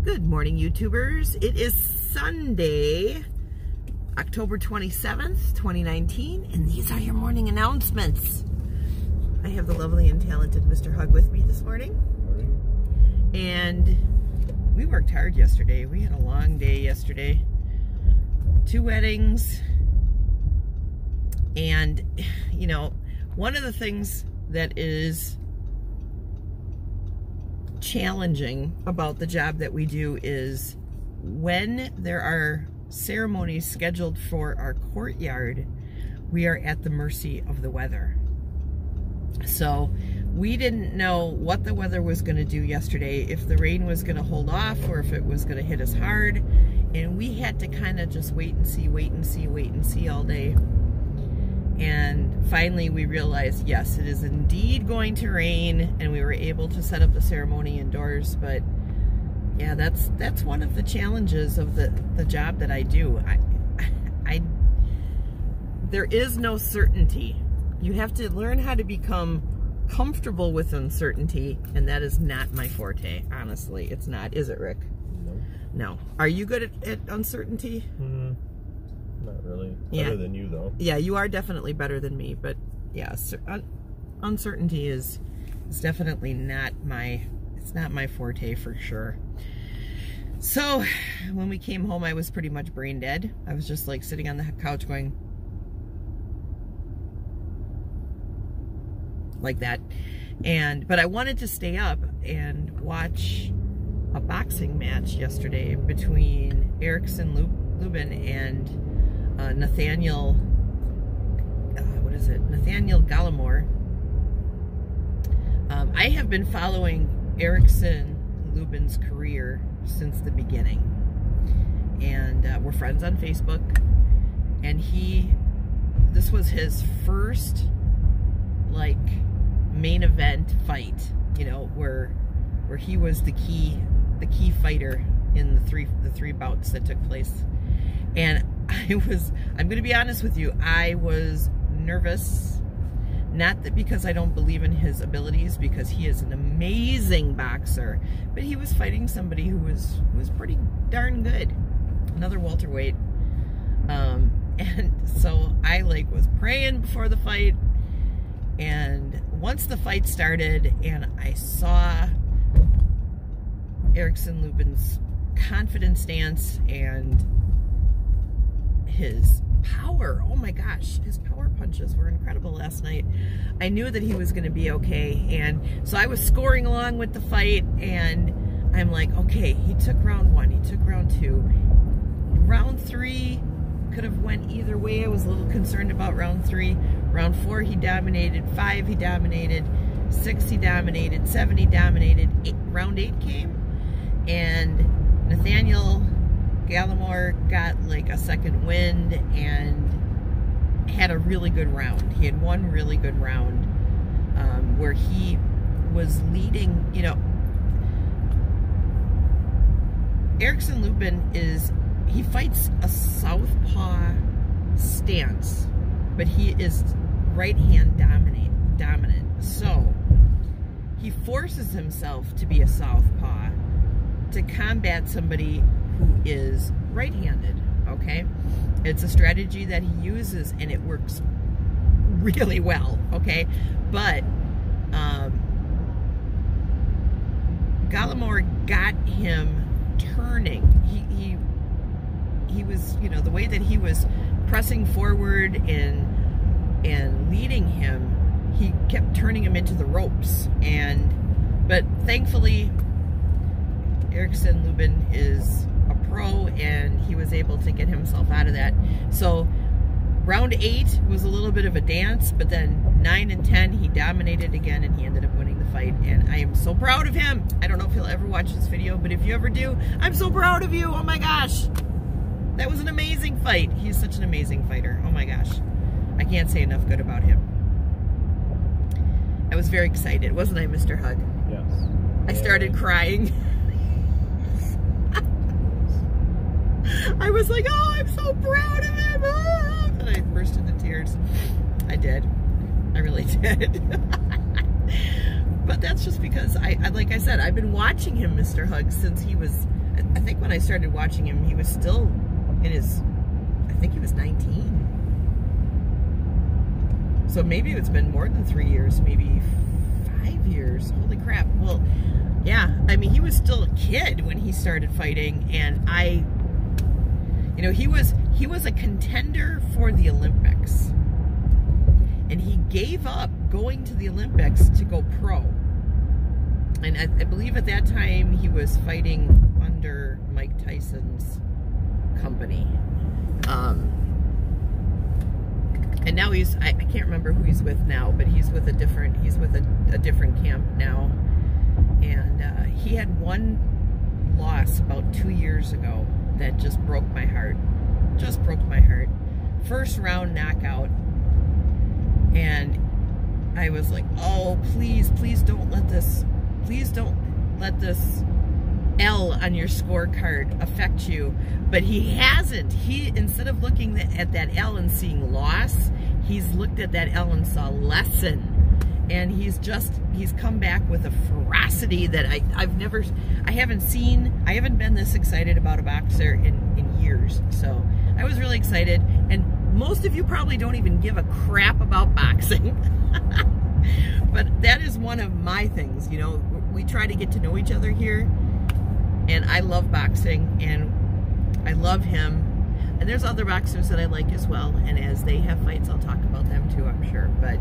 Good morning, YouTubers. It is Sunday, October 27th, 2019, and these are your morning announcements. I have the lovely and talented Mr. Hug with me this morning. Morning. And we worked hard yesterday. We had a long day yesterday. 2 weddings. And, you know, one of the things that is challenging about the job that we do is when there are ceremonies scheduled for our courtyard, we are at the mercy of the weather. So we didn't know what the weather was going to do yesterday, if the rain was going to hold off or if it was going to hit us hard, and we had to kind of just wait and see all day. And finally we realized, yes, it is indeed going to rain, and we were able to set up the ceremony indoors. But yeah, that's one of the challenges of the job that I do. There is no certainty. You have to learn how to become comfortable with uncertainty, and that is not my forte. Honestly, it's not. Is it, Rick? No. No. Are you good at uncertainty? Not really. Yeah. Better than you, though. Yeah, you are definitely better than me, but yeah, uncertainty is definitely not it's not my forte for sure. So when we came home, I was pretty much brain dead. I was just like sitting on the couch going like that. But I wanted to stay up and watch a boxing match yesterday between Erickson Lubin and Nathaniel Gallimore. I have been following Erickson Lubin's career since the beginning, and we're friends on Facebook. And this was his first like main event fight, you know, where he was the key fighter in the three bouts that took place. And I'm going to be honest with you, I was nervous. Not that because I don't believe in his abilities, because he is an amazing boxer, but he was fighting somebody who was pretty darn good. Another welterweight. And so I was praying before the fight. And once the fight started and I saw Erickson Lubin's confident stance and his power, oh my gosh, his power punches were incredible last night, I knew that he was going to be okay. And so I was scoring along with the fight, and I'm like, okay, he took round 1, he took round 2. Round 3 could have went either way. I was a little concerned about round 3. Round 4 he dominated, 5 he dominated, 6 he dominated, 7 he dominated. Round 8 came, and Nathaniel Gallimore got like a second wind and had a really good round. He had one really good round where he was leading. You know, Erickson Lubin he fights a southpaw stance, but he is right hand dominant. So he forces himself to be a southpaw to combat somebody who is right-handed, okay? It's a strategy that he uses, and it works really well, okay? But Gallimore got him turning. He was, you know, the way that he was pressing forward and leading him, he kept turning him into the ropes. But thankfully, Erickson Lubin is a pro, and he was able to get himself out of that. So round 8 was a little bit of a dance, but then 9 and 10 he dominated again, and he ended up winning the fight. And I am so proud of him. I don't know if he'll ever watch this video, but if you ever do, I'm so proud of you. Oh my gosh, that was an amazing fight. He's such an amazing fighter. Oh my gosh, I can't say enough good about him. I was very excited, wasn't I, Mr. Hug? Yes. I started crying. I was like, oh, I'm so proud of him. And I burst into tears. I did. I really did. But that's just because, like I said, I've been watching him, Mr. Hug, since he was I think when I started watching him, he was still in his, I think he was 19. So maybe it's been more than 3 years, maybe 5 years. Holy crap. Well, yeah, I mean, he was still a kid when he started fighting, and you know, he was a contender for the Olympics. And he gave up going to the Olympics to go pro. And I believe at that time he was fighting under Mike Tyson's company. And now I can't remember who he's with now, but he's with a different camp now. And he had one loss about 2 years ago that just broke my heart. Just broke my heart. First round knockout. And I was like, oh, please don't let this L on your scorecard affect you. But he hasn't. He, instead of looking at that L and seeing loss, he's looked at that L and saw lesson. And he's come back with a ferocity that I haven't been this excited about a boxer in years. So I was really excited. And most of you probably don't even give a crap about boxing. But that is one of my things, you know. We try to get to know each other here. And I love boxing, and I love him. And there's other boxers that I like as well. And as they have fights, I'll talk about them too, I'm sure. But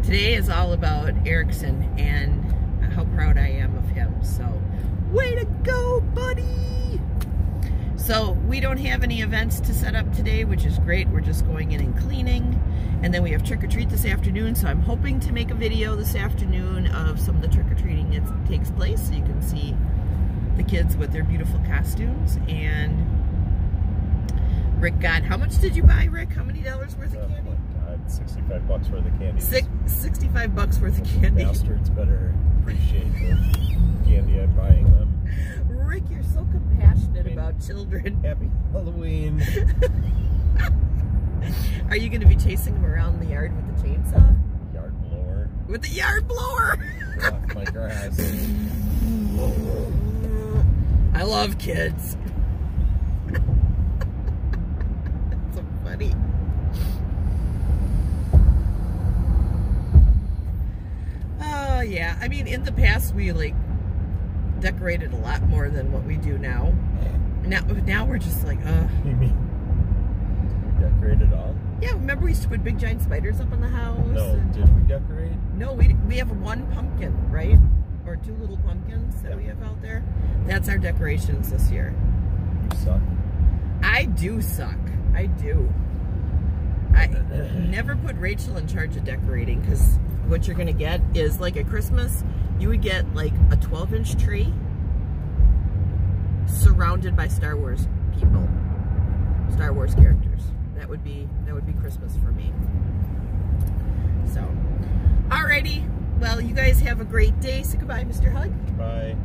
today is all about Erickson and how proud I am of him. So, way to go, buddy! So, we don't have any events to set up today, which is great. We're just going in and cleaning. And then we have trick-or-treat this afternoon, so I'm hoping to make a video this afternoon of some of the trick-or-treating that takes place, so you can see the kids with their beautiful costumes. And Rick got, how much did you buy, Rick? How many dollars worth of candy? Oh my God, 65 bucks worth of candy. 65 bucks worth of candy. Bastards better appreciate the candy I'm buying them. Rick, you're so compassionate about children. Happy Halloween. Are you going to be chasing them around the yard with the chainsaw? Yard blower. With the yard blower! Off my grass. I love kids. That's so funny. Oh, yeah. I mean, in the past, we, like, decorated a lot more than what we do now. Now we're just like, You mean decorate it all? Yeah, remember we used to put big giant spiders up on the house? No, did we decorate? No, we have one pumpkin, right? Or 2 little pumpkins that we have out there. That's our decorations this year. You suck. I do suck. I do. I never put Rachel in charge of decorating, because what you're going to get is, like at Christmas, you would get like a 12-inch tree surrounded by Star Wars people. Star Wars characters. That would be Christmas for me. So, alrighty. Well, you guys have a great day. Say goodbye, Mr. Hug. Bye.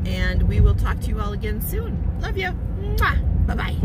And we will talk to you all again soon. Love you. Bye-bye.